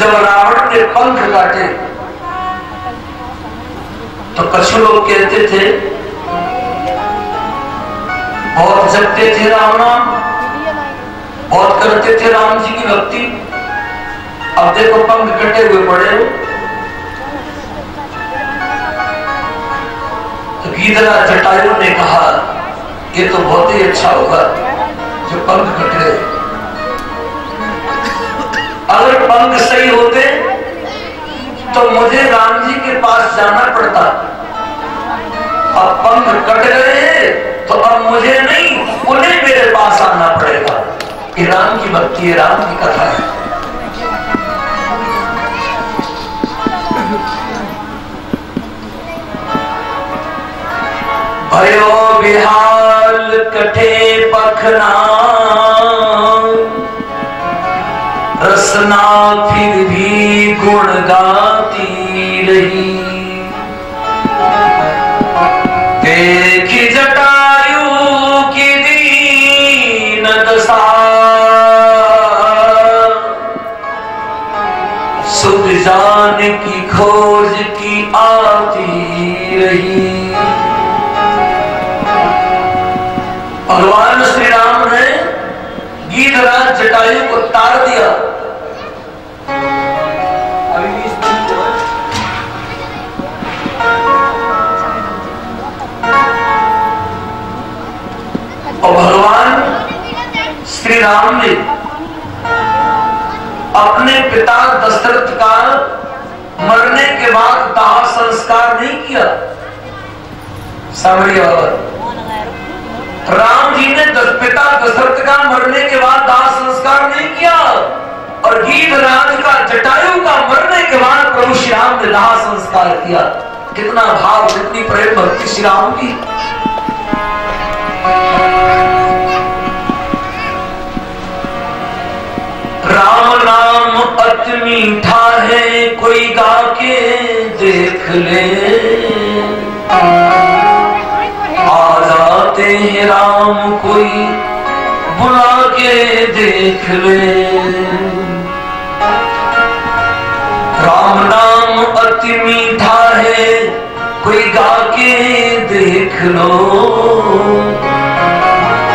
जब रावण ने पंख काटे तो कछु लोग कहते थे बहुत जपते थे राम नाम, बहुत करते थे राम जी की भक्ति। अब देखो पंख कटे हुए पड़े। तो गीधरा जटायु ने कहा ये तो बहुत ही अच्छा होगा जो पंख कट गए। अगर पंख सही होते तो मुझे राम जी के पास जाना पड़ता। अब पंख कट गए तो अब मुझे नहीं उन्हें मेरे पास आना पड़ेगा। ये राम की भक्ति है, राम की कथा है। भयो बिहाल कठे पखना रसना फिर भी गुण गाती रही। देखी जटायु की दीन दशा सुध जान की खोज की आती रही। भगवान श्री राम ने गीधराज जटायु को तार दिया। और भगवान श्री राम ने अपने पिता दशरथ का मरने के बाद दाह संस्कार नहीं किया। सामने राम जी ने पिता दशरथ का मरने के बाद दाह संस्कार नहीं किया और गीधराज का जटायु का मरने के बाद प्रभु श्री राम ने दाह संस्कार किया। कितना भाव, कितनी प्रेम भक्ति श्री राम की। राम नाम अति मीठा है कोई गा के देख ले। आ जाते हैं राम कोई बुला के देख ले। राम नाम अति मीठा है कोई गा के देख लो।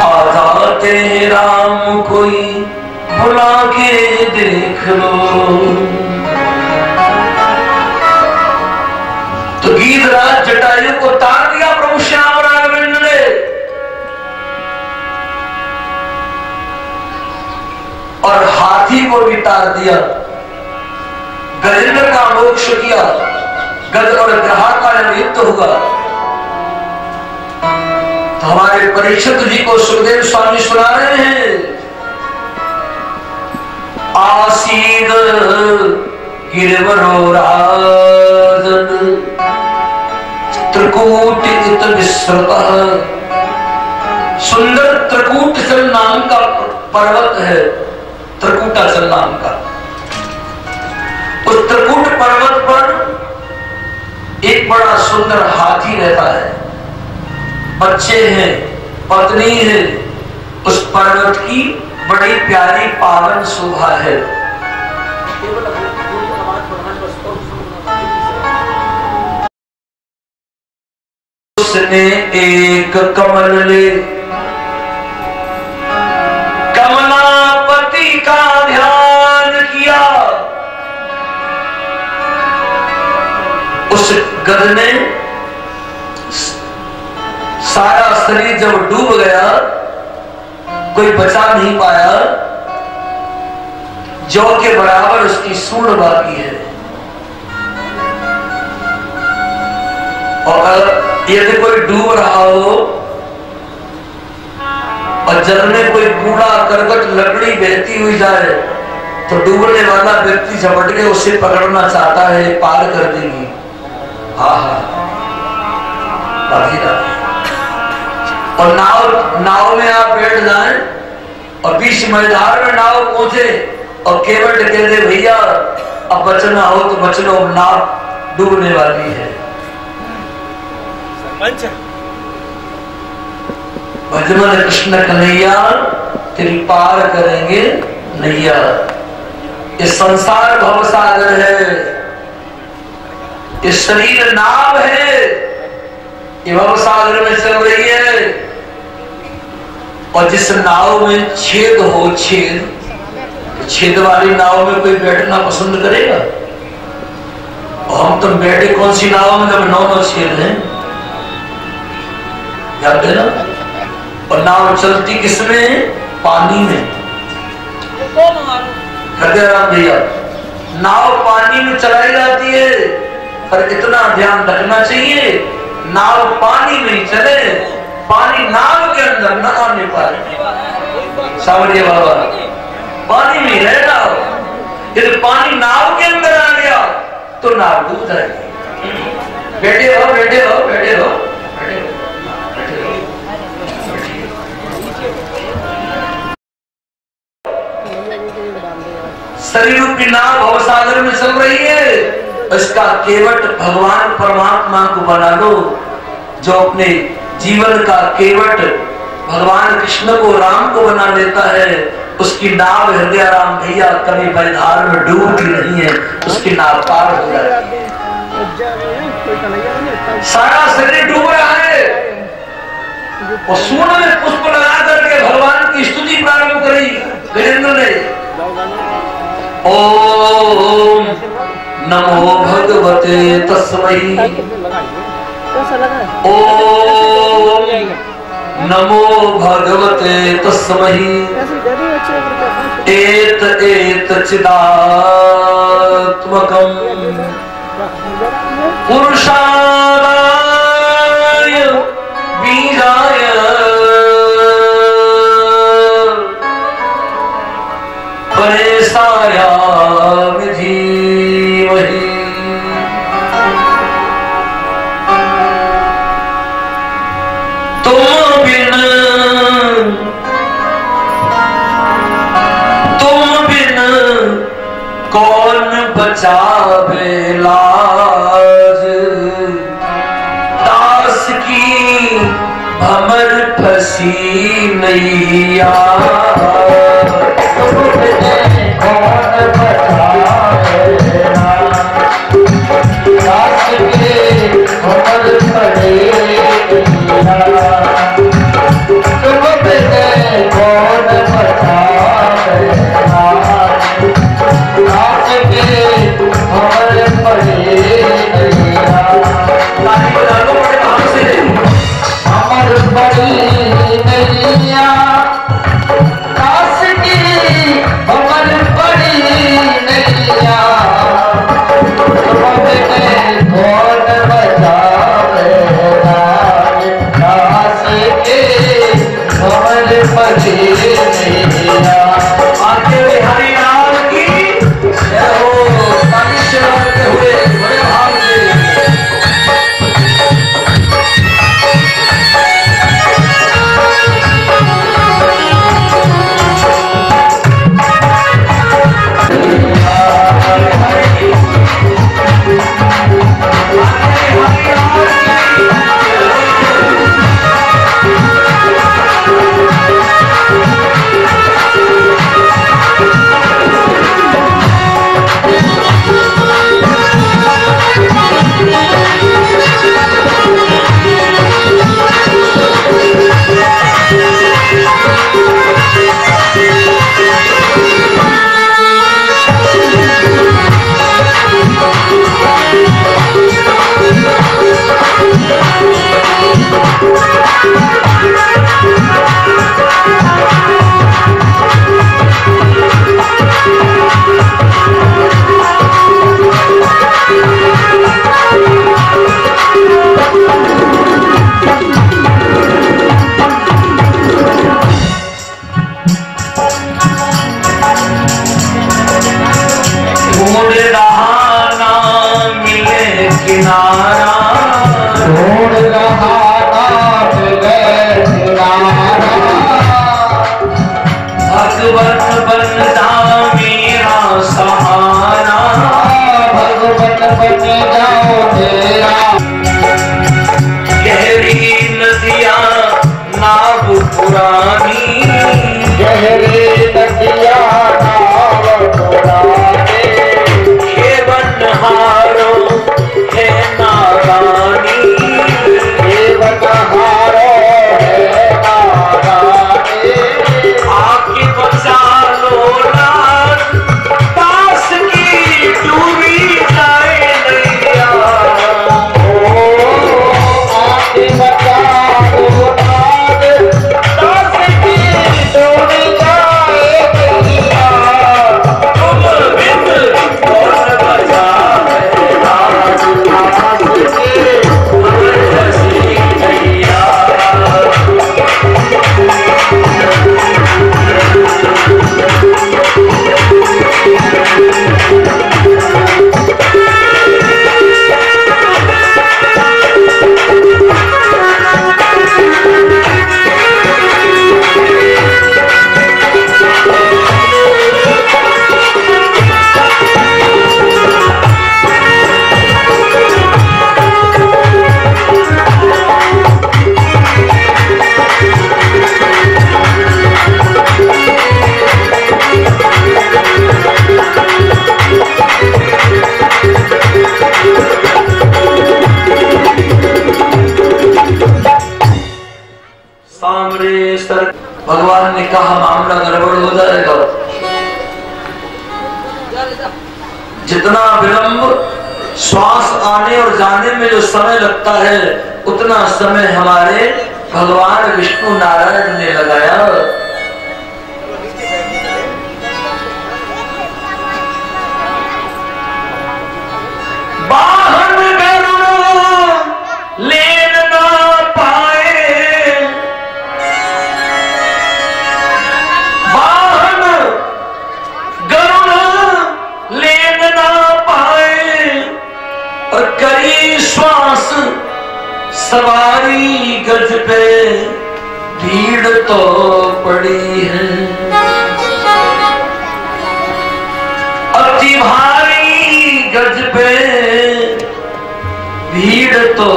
आ जाते हैं राम कोई बुला के देख लो। तो गीधराज जटायु को तार दिया प्रभु श्याम राघवेंद्र ने। और हाथी को भी तार दिया। गजेंद्र का मोक्ष किया। गज और ग्रहा का जब युद्ध हुआ तो हमारे परीक्षित जी को सुखदेव स्वामी सुना रहे हैं। आसीद गिरवरो राजन त्रिकूट इत विस्तृत। सुंदर त्रिकूटाचल नाम का पर्वत है, त्रिकूटाचल नाम का। उस त्रिकूट पर्वत पर एक बड़ा सुंदर हाथी रहता है। बच्चे हैं, पत्नी है। उस पर्वत की बड़ी प्यारी पावन शोभा है। उसने एक कमल ले कमलापति का ध्यान किया। उस गध ने सारा शरीर जब डूब गया कोई बचा नहीं पाया। जौ के बराबर उसकी सूंड बाकी है। और यदि कोई डूब रहा हो और जल में कोई कूड़ा करकट लकड़ी बहती हुई जाए तो डूबने वाला व्यक्ति झपट के उसे पकड़ना चाहता है, पार कर देगी। हाँ हाँ, और नाव में आप बैठ जाएं और बीच मैदान में नाव पहुंचे और केवट कह दे भैया अब बचना हो तो बच लो, नाव डूबने वाली है। भजमन कृष्ण कन्हैया तेरी पार करेंगे नैया। ये संसार भवसागर है, ये शरीर नाव है, ये भवसागर में चल रही है। और जिस नाव में छेद हो, छेद वाली नाव में कोई बैठना पसंद करेगा? और हम तुम बैठे कौन सी नाव में जब 9 छेद हैं, याद है ना? और नाव चलती किसमें? पानी में। हृदय राम भैया, नाव पानी में चलाई जाती है, पर इतना ध्यान रखना चाहिए नाव पानी में चले, पानी नाव के अंदर न आने पाए। सावरिया बाबा, पानी में रहना, यदि पानी नाव के अंदर आ गया तो नाव डूब जाएगी। बैठे हो, बैठे हो, बैठे हो, बैठे हो। शरीर रूपी नाव भवसागर में चल रही है, इसका केवट भगवान परमात्मा को बना लो। जो अपने जीवन का केवट भगवान कृष्ण को, राम को बना लेता है, उसकी नाव हृदय राम भैया कभी बलिधार में डूबती नहीं है, उसकी नाव पार हो जाती है। सारा शरीर डूब रहा है और सूर्य में पुष्प लगा करके भगवान की स्तुति प्रारंभ करी गजेंद्र ने। ओम नमो भगवते तस्मै, ओम नमो भगवते तस्मै, एत एत चिदात्मकम् पुरुषाय बीजाय परेशाय धीमहि। तुम बिन कौन बचावे लाज, दास की भमर फंसी नैया। कौन बचावे दास के भमर पड़े नैया, तुम बिन कौन बचावे दास के भमर पड़े नैया। ताली बजा लो बड़े भाव से। भमर पड़ी नैया, दास की भमर गड़बड़ हो जाएगा। जितना विलंब श्वास आने और जाने में जो समय लगता है, उतना समय हमारे भगवान विष्णु नारायण ने लगाया। वाहन गरुड़ ले ना पाए, वाहन गरुड़ ले ना पाए, और कई श्वास सवारी गज पे भीड़ तो पड़ी है। अति भारी गज पे भीड़ तो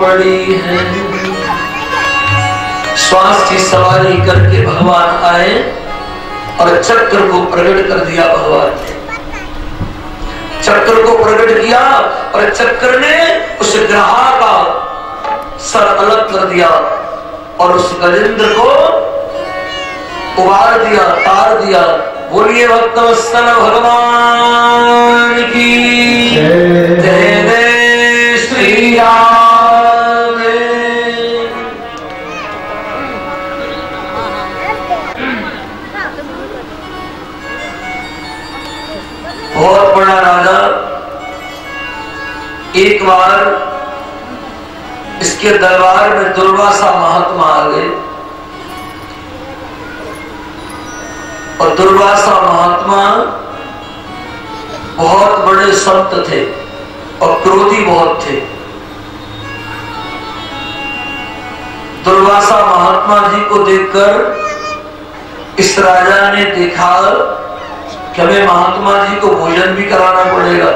पड़ी है। श्वास की सवारी करके भगवान आए और चक्र को प्रकट कर दिया। भगवान ने चक्र को प्रकट किया और चक्र ने उस ग्रहा का सर अलग कर दिया और उस गजेंद्र को उबार दिया, तार दिया। बोलिए भक्तवत्सल भगवान की जय जय श्री राम। बहुत बड़ा राजा एक बार इसके दरबार में दुर्वासा महात्मा आ गए और दुर्वासा महात्मा बहुत बड़े संत थे और क्रोधी बहुत थे। दुर्वासा महात्मा जी को देखकर इस राजा ने देखा कि हमें महात्मा जी को भोजन भी कराना पड़ेगा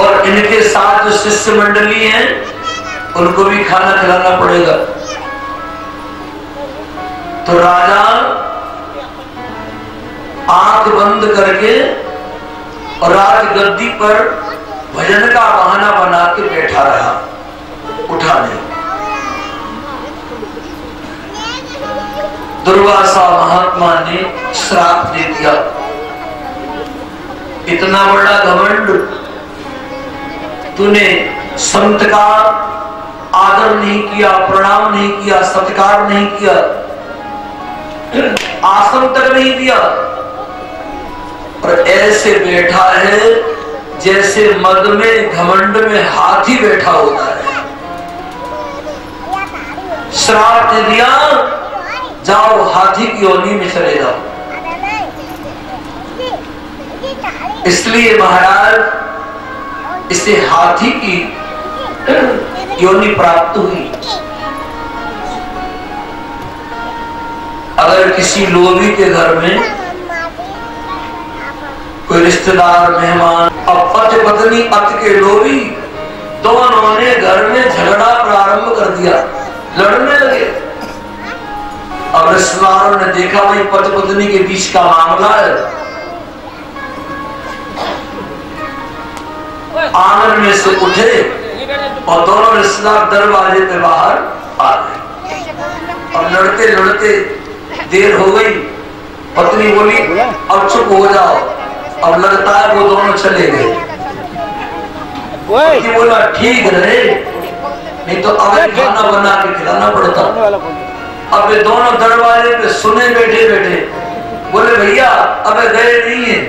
और इनके साथ जो शिष्य मंडली है उनको भी खाना खिलाना पड़ेगा। तो राजा आंख बंद करके और राजगद्दी पर भजन का बहाना बना के बैठा रहा, उठा नहीं। दुर्वासा महात्मा ने श्राप दे दिया, इतना बड़ा घमंड, तूने संत का आदर नहीं किया, प्रणाम नहीं किया, सत्कार नहीं किया, आसन तक नहीं दिया और ऐसे बैठा है जैसे मद में घमंड में हाथी बैठा होता है। श्राप दे दिया, जाओ हाथी की योनि में चले जाओ। इसलिए महाराज इसे हाथी की योनि प्राप्त हुई। अगर किसी लोभी के घर में कोई रिश्तेदार मेहमान, अब पति पत्नी अति के लोभी दोनों ने घर में झगड़ा प्रारंभ कर दिया, लड़ने लगे। अब रिश्तेदारों ने देखा भाई पति पत्नी के बीच का मामला है, आंगन में से उठे और दोनों रिश्तेदार दरवाजे पे बाहर आ गए। और लड़ते लड़ते देर हो गई, पत्नी बोली अब चुप हो जाओ, अब लगता है वो दोनों चले गए। पति बोला ठीक रहे, नहीं तो अब खाना बना के खिलाना पड़ता। अब ये दोनों दरवाजे पे सुने बैठे बैठे बोले भैया अब गए नहीं है,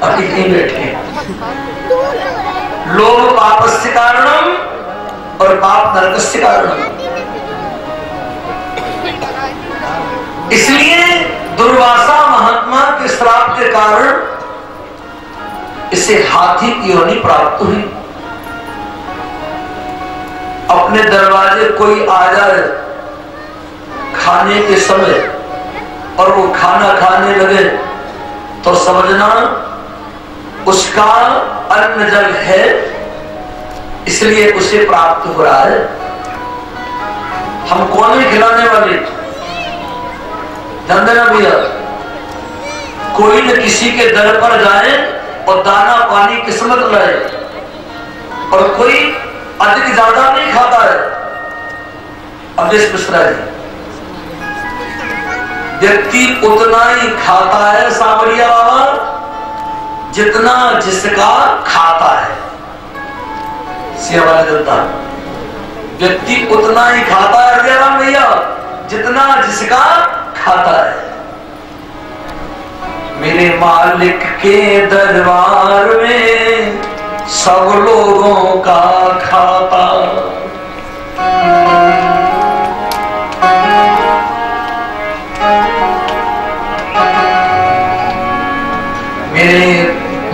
अभी नहीं बैठे। लोभ पापस्य कारणम और पाप नरकस्य कारणम। इसलिए दुर्वासा महात्मा के श्राप के कारण इसे हाथी की योनि प्राप्त हुई। अपने दरवाजे कोई आ जाए खाने के समय और वो खाना खाने लगे तो समझना उसका अन्न जल है, इसलिए उसे प्राप्त हो रहा है। हम कौन है खिलाने वाले? जानते ना भैया, कोई न किसी के दर पर जाए और दाना पानी किस्मत लाए, और कोई अधिक ज्यादा नहीं खाता है। अवधेश मिश्रा जी व्यक्ति उतना ही खाता है सांवरिया बाबा जितना जिसका खाता है। सेवा जनता व्यक्ति उतना ही खाता है जयराम भैया जितना जिसका खाता है। मेरे मालिक के दरबार में सब लोगों का खाता। मेरे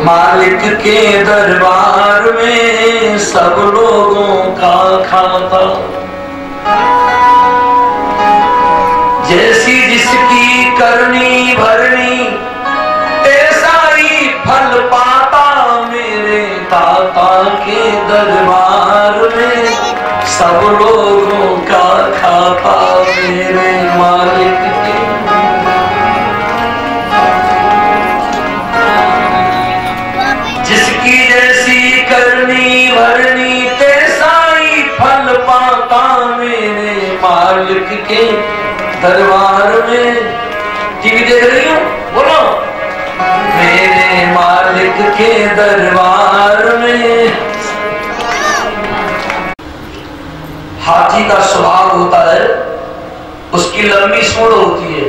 मालिक के दरबार में सब लोगों का खाता। जैसी जिसकी करनी भरनी ऐसा ही फल पाता। मेरे ताता के दरबार में सब लोगों का खाता। मेरे मालिक के जिसकी जैसी करनी भरनी तैसा ही फल पाता। मेरे मालिक के दरबार में। टीवी देख रही हो बोलो। मेरे मालिक के दरबार में। हाथी का स्वभाव होता है उसकी लंबी सूंड होती है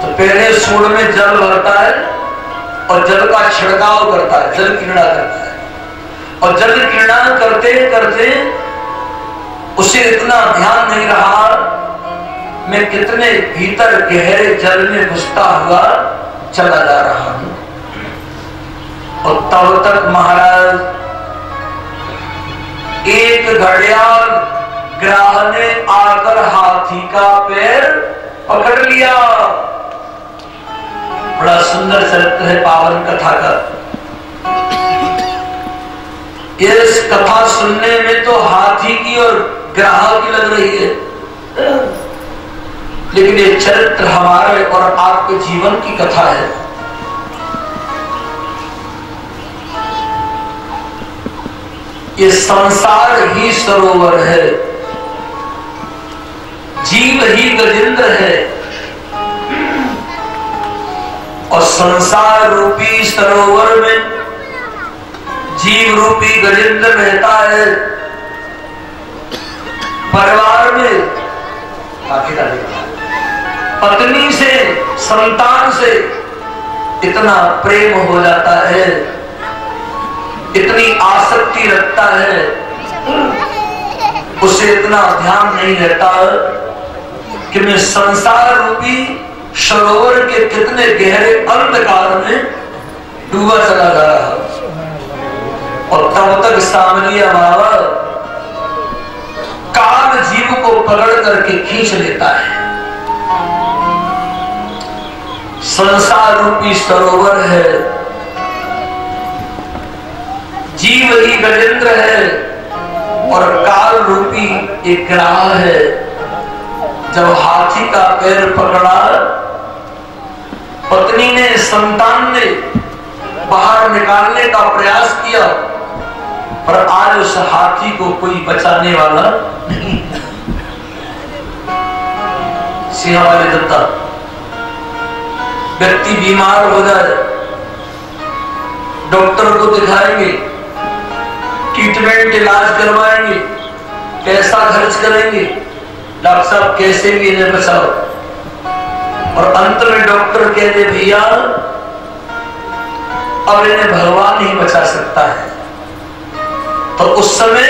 तो पहले सूंड में जल भरता है और जल का छिड़काव करता है, जल क्रीड़ा करता है। और जल क्रीड़ा करते करते उसे इतना ध्यान नहीं रहा मैं कितने भीतर गहरे जल में घुसता हुआ चला जा रहा हूं। और तब तक महाराज एक घड़ियाल ग्राह ने आकर हाथी का पैर पकड़ लिया। बड़ा सुंदर चरित्र है पावन कथा का। इस कथा सुनने में तो हाथी की और ग्राह की लग रही है लेकिन ये चरित्र हमारे और आपके जीवन की कथा है। ये संसार ही सरोवर है, जीव ही गजेंद्र है और संसार रूपी सरोवर में जीव रूपी गजेंद्र रहता है। परिवार में पत्नी से संतान से इतना प्रेम हो जाता है, इतनी आसक्ति रखता है, उसे इतना ध्यान नहीं रहता कि मैं संसार रूपी सरोवर के कितने गहरे अंधकार में डूबा चला जा रहा। और तब तक सामरिया बाबा काल जीव को पकड़ करके खींच लेता है। संसार रूपी सरोवर है, जीव ही गजेंद्र है और काल रूपी एक ग्राह है। जब हाथी का पैर पकड़ा पत्नी ने संतान ने बाहर निकालने का प्रयास किया पर आज उस हाथी को कोई बचाने वाला नहीं। सिंह वाले दत्ता व्यक्ति बीमार हो जाए डॉक्टर को दिखाएंगे, ट्रीटमेंट इलाज करवाएंगे, पैसा खर्च करेंगे, डॉक्टर साहब कैसे भी इन्हें बचाओ। और अंत में डॉक्टर कहते भैया अब इन्हें भगवान नहीं बचा सकता है। तो उस समय